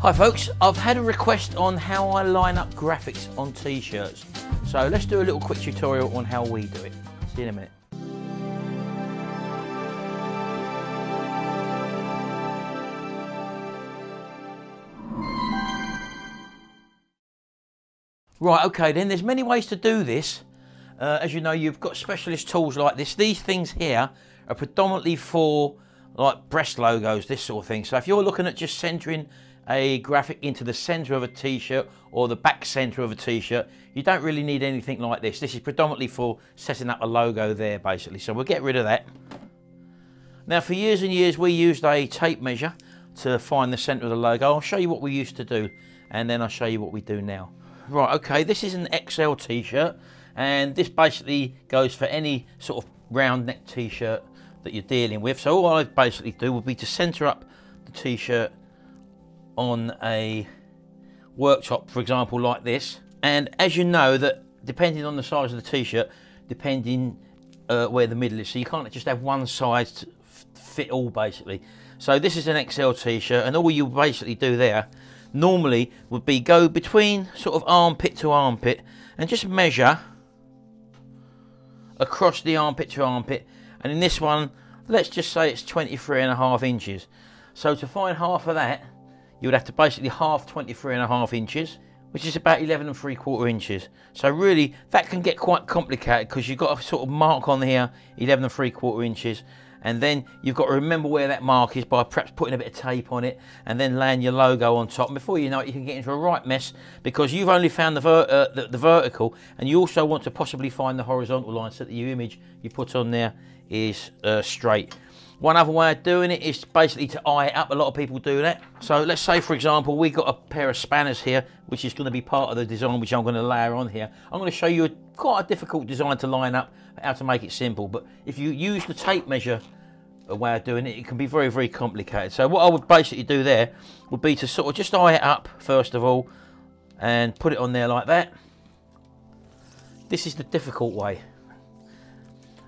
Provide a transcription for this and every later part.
Hi folks, I've had a request on how I line up graphics on t-shirts. So let's do a little quick tutorial on how we do it. See you in a minute. Right, okay then, there's many ways to do this. As you know, you've got specialist tools like this. These things here are predominantly for like breast logos, this sort of thing. So if you're looking at just centering a graphic into the center of a t-shirt or the back center of a t-shirt, you don't really need anything like this. This is predominantly for setting up a logo there basically. So we'll get rid of that. Now for years and years we used a tape measure to find the center of the logo. I'll show you what we used to do and then I'll show you what we do now. Right, okay, this is an XL t-shirt and this basically goes for any sort of round neck t-shirt that you're dealing with. So all I basically do would be to center up the t-shirt on a worktop, for example, like this. And as you know, that depending on the size of the t-shirt, depending where the middle is, so you can't just have one size to fit all basically. So this is an XL t-shirt and all you basically do there normally would be go between sort of armpit to armpit and just measure across the armpit to armpit. And in this one, let's just say it's 23.5 inches. So to find half of that, you would have to basically half 23.5 inches, which is about 11.75 inches. So really, that can get quite complicated because you've got to sort of mark on here 11.75 inches. And then you've got to remember where that mark is by perhaps putting a bit of tape on it and then laying your logo on top. And before you know it, you can get into a right mess because you've only found the vertical and you also want to possibly find the horizontal line so that your image you put on there is straight. One other way of doing it is basically to eye it up. A lot of people do that. So let's say, for example, we've got a pair of spanners here, which is going to be part of the design, which I'm going to layer on here. I'm going to show you quite a difficult design to line up, how to make it simple. But if you use the tape measure way of doing it, it can be very, very complicated. So what I would basically do there would be to sort of just eye it up, first of all, and put it on there like that. This is the difficult way.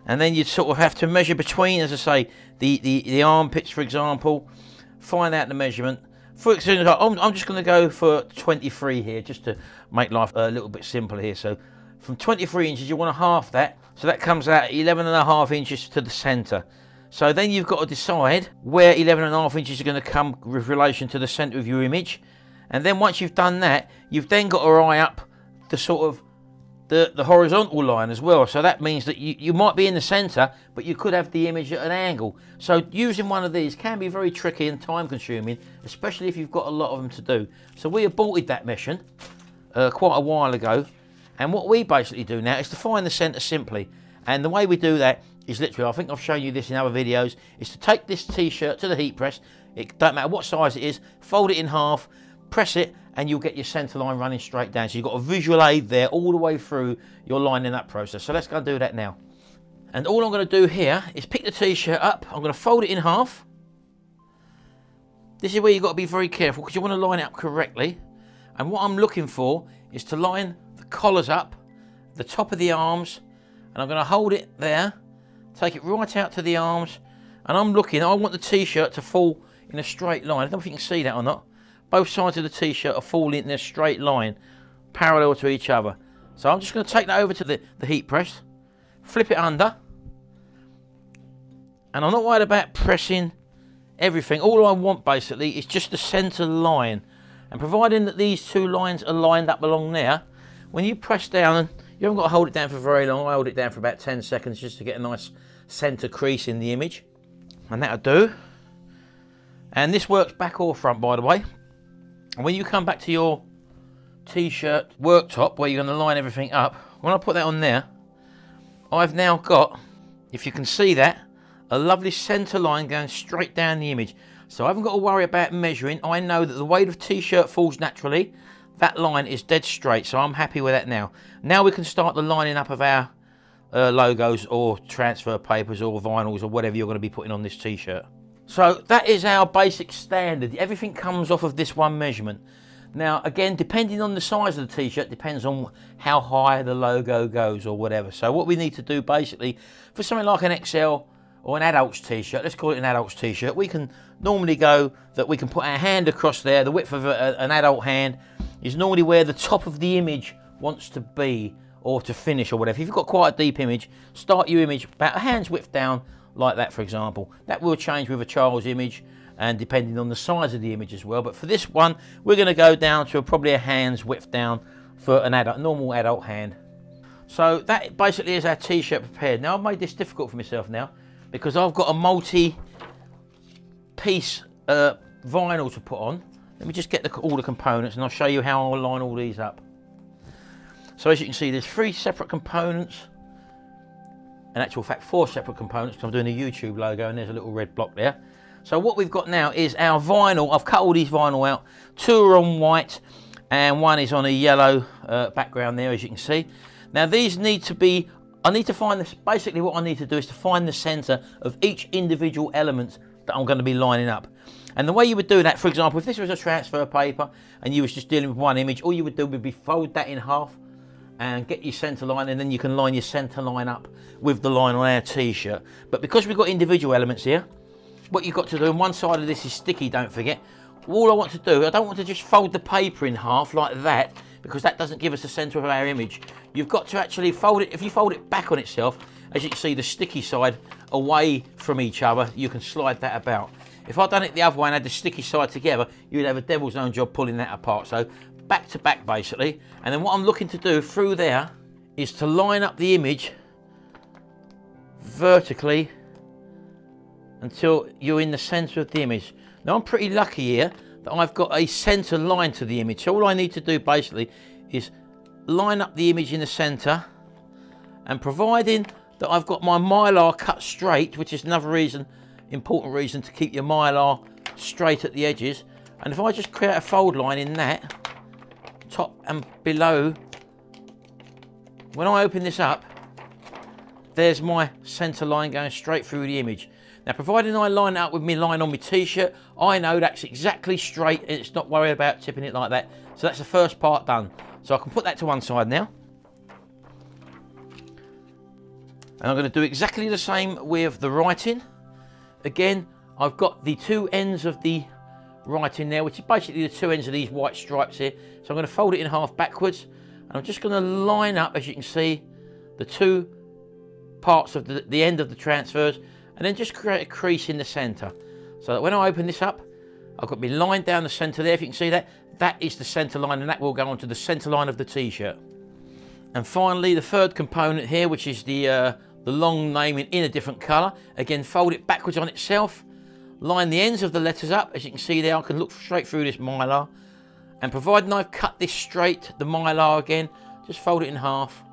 And then you'd sort of have to measure between, as I say, the armpits, for example, find out the measurement. For example, I'm just going to go for 23 here, just to make life a little bit simpler here. So from 23 inches, you want to half that. So that comes out 11.5 inches to the center. So then you've got to decide where 11.5 inches are going to come with relation to the center of your image. And then once you've done that, you've then got to eye up the sort of the horizontal line as well. So that means that you might be in the center, but you could have the image at an angle. So using one of these can be very tricky and time consuming, especially if you've got a lot of them to do. So we aborted that mission quite a while ago. And what we basically do now is to find the center simply. And the way we do that is literally, I think I've shown you this in other videos, is to take this t-shirt to the heat press. It don't matter what size it is, fold it in half, press it, and you'll get your centre line running straight down. So you've got a visual aid there all the way through your lining up process. So let's go and do that now. And all I'm going to do here is pick the t-shirt up. I'm going to fold it in half. This is where you've got to be very careful because you want to line it up correctly. And what I'm looking for is to line the collars up, the top of the arms, and I'm going to hold it there, take it right out to the arms, and I'm looking, I want the t-shirt to fall in a straight line. I don't know if you can see that or not. Both sides of the t-shirt are falling in a straight line, parallel to each other. So I'm just going to take that over to the heat press, flip it under, and I'm not worried about pressing everything. All I want basically is just the centre line. And providing that these two lines are lined up along there, when you press down, you haven't got to hold it down for very long. I hold it down for about 10 seconds just to get a nice centre crease in the image. And that'll do. And this works back or front, by the way. And when you come back to your t-shirt worktop where you're going to line everything up, when I put that on there, I've now got, if you can see that, a lovely centre line going straight down the image. So I haven't got to worry about measuring. I know that the way the t-shirt falls naturally, that line is dead straight, so I'm happy with that now. Now we can start the lining up of our logos or transfer papers or vinyls or whatever you're going to be putting on this t-shirt. So that is our basic standard. Everything comes off of this one measurement. Now again, depending on the size of the t-shirt, depends on how high the logo goes or whatever. So what we need to do basically, for something like an XL or an adult's t-shirt, let's call it an adult's t-shirt, we can normally go that we can put our hand across there. The width of an adult hand is normally where the top of the image wants to be, or to finish, or whatever. If you've got quite a deep image, start your image about a hand's width down, like that, for example. That will change with a child's image, and depending on the size of the image as well. But for this one, we're going to go down to probably a hand's width down for an adult, normal adult hand. So that basically is our t-shirt prepared. Now I've made this difficult for myself now, because I've got a multi-piece vinyl to put on. Let me just get all the components, and I'll show you how I'll line all these up. So as you can see, there's 3 separate components. In actual fact, 4 separate components, because I'm doing a YouTube logo, and there's a little red block there. So what we've got now is our vinyl. I've cut all these vinyl out. 2 are on white, and 1 is on a yellow background there, as you can see. Now these need to be, I need to find this, basically what I need to do is to find the center of each individual element that I'm going to be lining up. And the way you would do that, for example, if this was a transfer paper and you was just dealing with one image, all you would do would be fold that in half and get your center line, and then you can line your center line up with the line on our t-shirt. But because we've got individual elements here, what you've got to do, and one side of this is sticky, don't forget, all I want to do, I don't want to just fold the paper in half like that, because that doesn't give us the center of our image. You've got to actually fold it. If you fold it back on itself, as you can see, the sticky side away from each other, you can slide that about. If I'd done it the other way and had the sticky side together, you'd have a devil's own job pulling that apart. So back to back, basically. And then what I'm looking to do through there is to line up the image vertically until you're in the center of the image. Now I'm pretty lucky here that I've got a center line to the image. So all I need to do basically is line up the image in the center, and providing that I've got my mylar cut straight, which is another reason, important reason to keep your mylar straight at the edges. And if I just create a fold line in that, top and below, when I open this up, there's my center line going straight through the image. Now, providing I line it up with my line on my t-shirt, I know that's exactly straight, and it's not worried about tipping it like that. So that's the first part done. So I can put that to one side now. And I'm going to do exactly the same with the writing. Again, I've got the 2 ends of the writing there, which is basically the 2 ends of these white stripes here. So I'm going to fold it in half backwards, and I'm just going to line up, as you can see, the 2 parts of the end of the transfers, and then just create a crease in the center. So that when I open this up, I've got my line down the center there. If you can see that, that is the center line, and that will go onto the center line of the t-shirt. And finally, the 3rd component here, which is the long name in a different color. Again, fold it backwards on itself, line the ends of the letters up. As you can see there, I can look straight through this mylar, and providing I've cut this straight, the mylar again, just fold it in half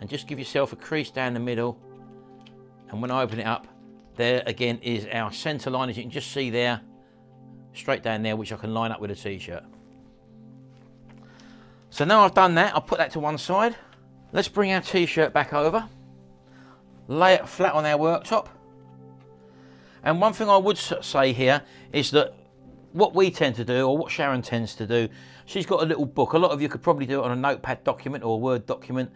and just give yourself a crease down the middle. And when I open it up, there again is our center line, as you can just see there, straight down there, which I can line up with a t-shirt. So now I've done that, I'll put that to one side. Let's bring our t-shirt back over, lay it flat on our worktop. And one thing I would say here is that what we tend to do, or what Sharon tends to do, she's got a little book. A lot of you could probably do it on a notepad document or a Word document.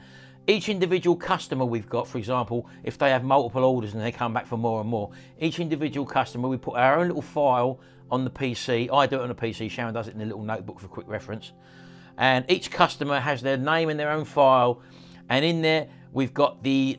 Each individual customer we've got, for example, if they have multiple orders and they come back for more and more, each individual customer, we put our own little file on the PC. I do it on a PC, Sharon does it in a little notebook for quick reference. And each customer has their name in their own file, and in there we've got the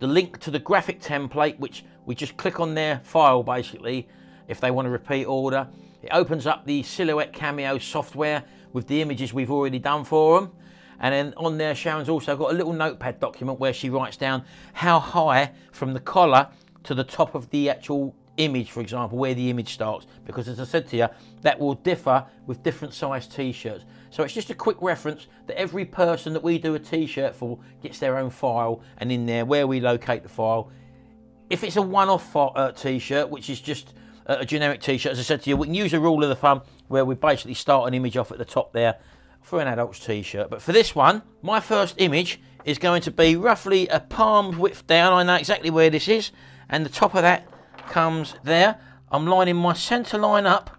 link to the graphic template, which we just click on their file basically if they want a repeat order. It opens up the Silhouette Cameo software with the images we've already done for them. And then on there, Sharon's also got a little notepad document where she writes down how high from the collar to the top of the actual image, for example, where the image starts. Because as I said to you, that will differ with different size t-shirts. So it's just a quick reference that every person that we do a t-shirt for gets their own file, and in there where we locate the file. If it's a one-off t-shirt, which is just a generic t-shirt, as I said to you, we can use a rule of the thumb where we basically start an image off at the top there for an adult's t-shirt. But for this one, my first image is going to be roughly a palm width down. I know exactly where this is, and the top of that comes there. I'm lining my center line up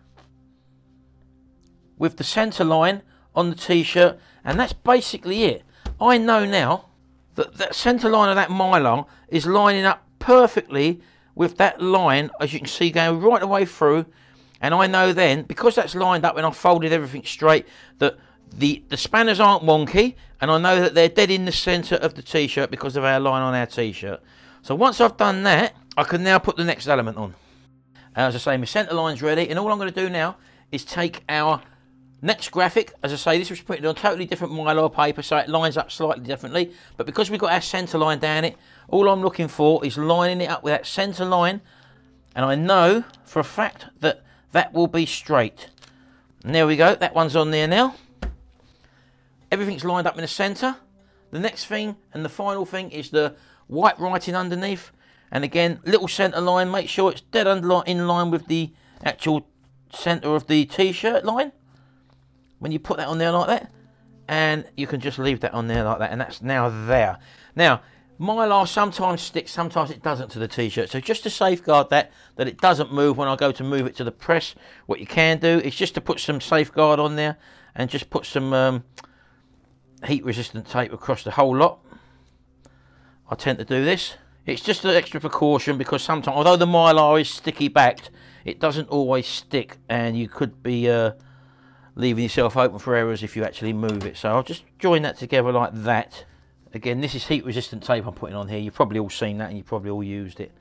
with the center line on the t-shirt, and that's basically it. I know now that that center line of that mylar is lining up perfectly with that line, as you can see, going right the way through. And I know then, because that's lined up and I've folded everything straight, that the spanners aren't wonky, and I know that they're dead in the centre of the t-shirt because of our line on our t-shirt. So once I've done that, I can now put the next element on. As I say, my centre line's ready, and all I'm going to do now is take our next graphic. As I say, this was printed on totally different mylar paper, so it lines up slightly differently. But because we've got our centre line down it, all I'm looking for is lining it up with that centre line, and I know for a fact that that will be straight. And there we go, that one's on there now. Everything's lined up in the centre. The next thing and the final thing is the white writing underneath. And again, little centre line, make sure it's dead in line with the actual centre of the t-shirt line. When you put that on there like that, and you can just leave that on there like that, and that's now there. Now, mylar sometimes sticks, sometimes it doesn't to the t-shirt. So just to safeguard that it doesn't move when I go to move it to the press, what you can do is just to put some safeguard on there and just put some heat resistant tape across the whole lot. I tend to do this. It's just an extra precaution because sometimes, although the mylar is sticky backed, it doesn't always stick, and you could be leaving yourself open for errors if you actually move it. So I'll just join that together like that. Again, this is heat resistant tape I'm putting on here. You've probably all seen that and you've probably all used it.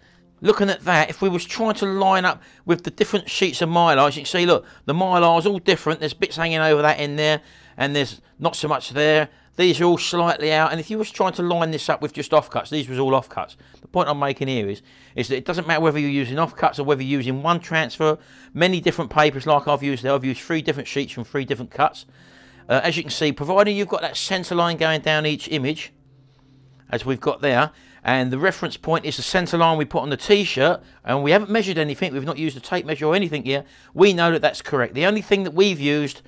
Looking at that, if we was trying to line up with the different sheets of mylar, as you can see, look, the mylar is all different. There's bits hanging over that in there, and there's not so much there. These are all slightly out, and if you was trying to line this up with just offcuts, these was all offcuts. The point I'm making here is that it doesn't matter whether you're using offcuts or whether you're using one transfer, many different papers like I've used there. I've used 3 different sheets from 3 different cuts. As you can see, providing you've got that centre line going down each image, as we've got there, and the reference point is the centre line we put on the t-shirt, and we haven't measured anything, we've not used a tape measure or anything here, we know that that's correct. The only thing that we've used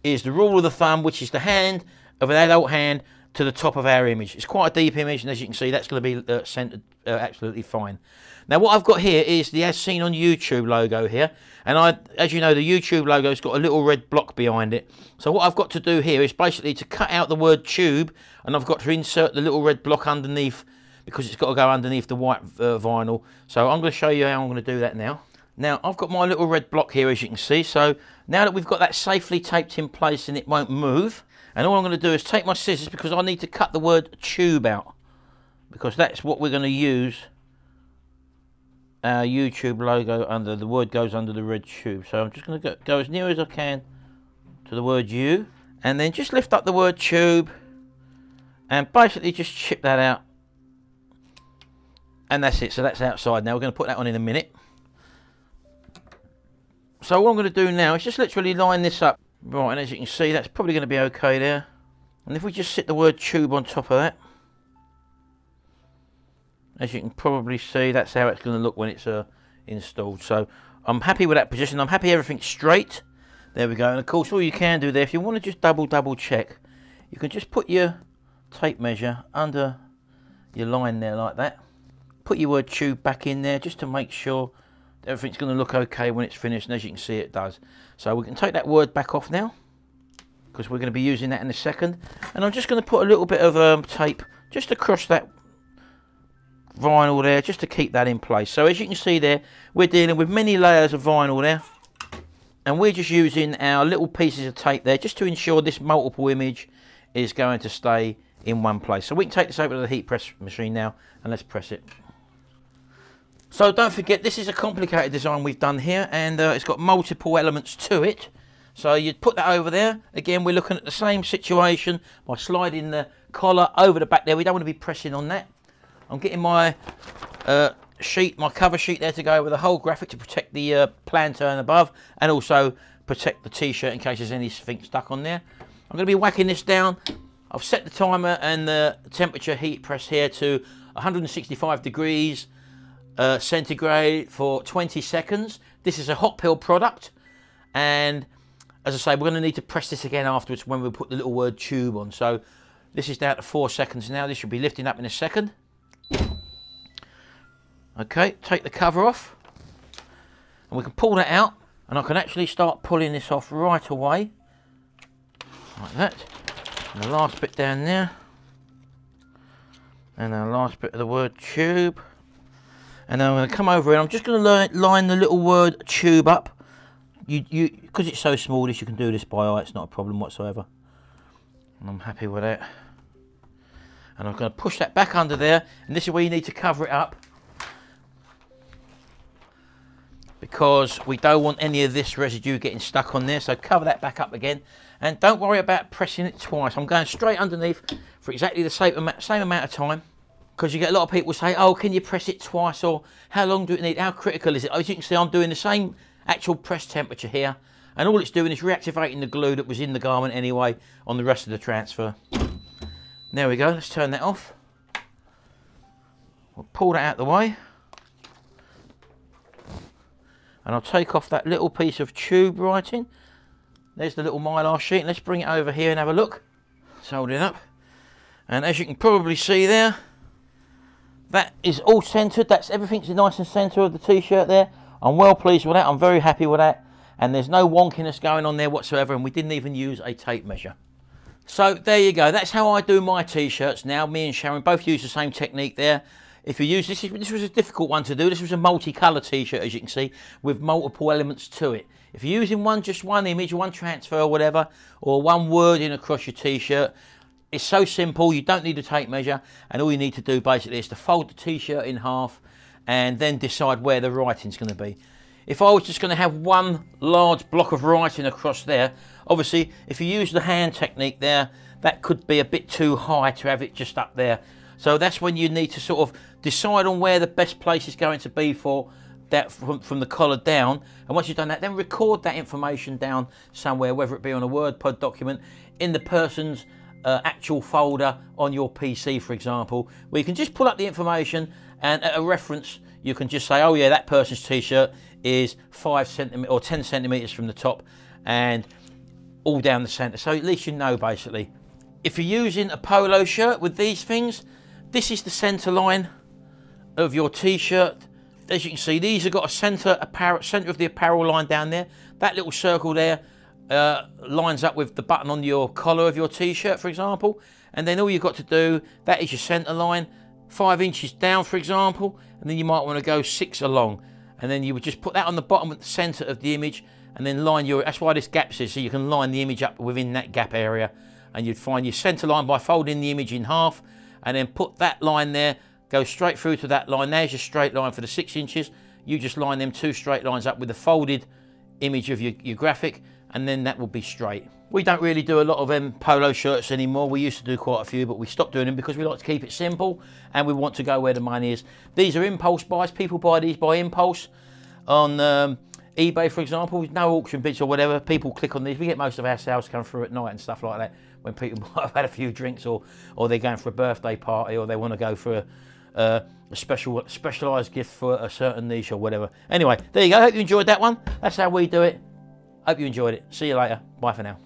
is the rule of the thumb, which is the hand of an adult hand to the top of our image. It's quite a deep image, and as you can see, that's going to be centered absolutely fine. Now what I've got here is the As Seen on YouTube logo here, and as you know, the YouTube logo's got a little red block behind it. So what I've got to do here is basically to cut out the word tube, and I've got to insert the little red block underneath, because it's got to go underneath the white vinyl. So I'm going to show you how I'm going to do that now. Now I've got my little red block here, as you can see. So now that we've got that safely taped in place and it won't move, and all I'm going to do is take my scissors, because I need to cut the word tube out, because that's what we're going to use our YouTube logo under. The word goes under the red tube. So I'm just going to go as near as I can to the word U, and then just lift up the word tube and basically just chip that out, and that's it. So that's outside. Now we're going to put that on in a minute. So what I'm going to do now is just literally line this up. Right, and as you can see, that's probably going to be okay there. And if we just sit the word tube on top of that, as you can probably see, that's how it's going to look when it's installed. So I'm happy with that position. I'm happy everything's straight. There we go. And of course, all you can do there, if you want to just double check, you can just put your tape measure under your line there like that. Put your word tube back in there just to make sure everything's going to look okay when it's finished, and as you can see, it does. So we can take that word back off now, because we're going to be using that in a second. And I'm just going to put a little bit of tape just across that vinyl there, just to keep that in place. So as you can see there, we're dealing with many layers of vinyl there, and we're just using our little pieces of tape there just to ensure this multiple image is going to stay in one place. So we can take this over to the heat press machine now, and let's press it. So don't forget, this is a complicated design we've done here, and it's got multiple elements to it. So you'd put that over there. Again, we're looking at the same situation by sliding the collar over the back there. We don't want to be pressing on that. I'm getting my sheet, my cover sheet there to go over the whole graphic to protect the planter above, and also protect the t-shirt in case there's anything stuck on there. I'm going to be whacking this down. I've set the timer and the temperature heat press here to 165 degrees centigrade for 20 seconds. This is a hot pill product, and as I say, we're going to need to press this again afterwards when we put the little word tube on. So this is down to 4 seconds now. This should be lifting up in a second. Okay, take the cover off, and we can pull that out, and I can actually start pulling this off right away, like that. And the last bit down there, and the last bit of the word tube. And then I'm going to come over and I'm just going to line the little word tube up. Because it's so small, you can do this by eye, it's not a problem whatsoever. And I'm happy with that. And I'm going to push that back under there, and this is where you need to cover it up, because we don't want any of this residue getting stuck on there. So cover that back up again, and don't worry about pressing it twice. I'm going straight underneath for exactly the same amount of time, because you get a lot of people say, oh, can you press it twice, or how long do it need, how critical is it? As you can see, I'm doing the same actual press temperature here, and all it's doing is reactivating the glue that was in the garment anyway on the rest of the transfer. There we go, let's turn that off. We'll pull that out of the way, and I'll take off that little piece of tube writing. There's the little mylar sheet, and let's bring it over here and have a look. Let's hold it up, and as you can probably see there, that is all centered. That's everything's nice and center of the t-shirt there. I'm well pleased with that. I'm very happy with that, and there's no wonkiness going on there whatsoever, and we didn't even use a tape measure. So there you go, that's how I do my t-shirts now. Me and Sharon both use the same technique there. If you use this was a difficult one to do. This was a multicolour t-shirt, as you can see, with multiple elements to it. If you're using just one image, one transfer or whatever, or one wording across your t-shirt, it's so simple. You don't need a tape measure, and all you need to do basically is to fold the t-shirt in half and then decide where the writing's going to be. If I was just going to have one large block of writing across there, obviously if you use the hand technique there, that could be a bit too high to have it just up there. So that's when you need to sort of decide on where the best place is going to be for that from the collar down. And once you've done that, then record that information down somewhere, whether it be on a WordPad document, in the person's actual folder on your PC, for example, where you can just pull up the information, and at a reference you can just say, oh yeah, that person's t-shirt is 5 centimeters or 10 centimeters from the top and all down the center. So at least you know basically. If you're using a polo shirt with these things, this is the center line of your t-shirt. As you can see, these have got a center of the apparel line down there. That little circle there lines up with the button on your collar of your t-shirt, for example. And then all you've got to do, that is your center line, 5 inches down, for example, and then you might want to go 6 along. And then you would just put that on the bottom at the center of the image, and then line that's why this gap is, so you can line the image up within that gap area. And you'd find your center line by folding the image in half, and then put that line there, go straight through to that line. There's your straight line for the 6 inches. You just line them 2 straight lines up with the folded image of your graphic, and then that will be straight. We don't really do a lot of polo shirts anymore. We used to do quite a few, but we stopped doing them because we like to keep it simple and we want to go where the money is. These are impulse buys. People buy these by impulse on eBay, for example. With no auction bids or whatever, people click on these. We get most of our sales come through at night and stuff like that, when people have had a few drinks, or they're going for a birthday party, or they want to go for a specialised gift for a certain niche or whatever. Anyway, there you go. Hope you enjoyed that one. That's how we do it. Hope you enjoyed it. See you later. Bye for now.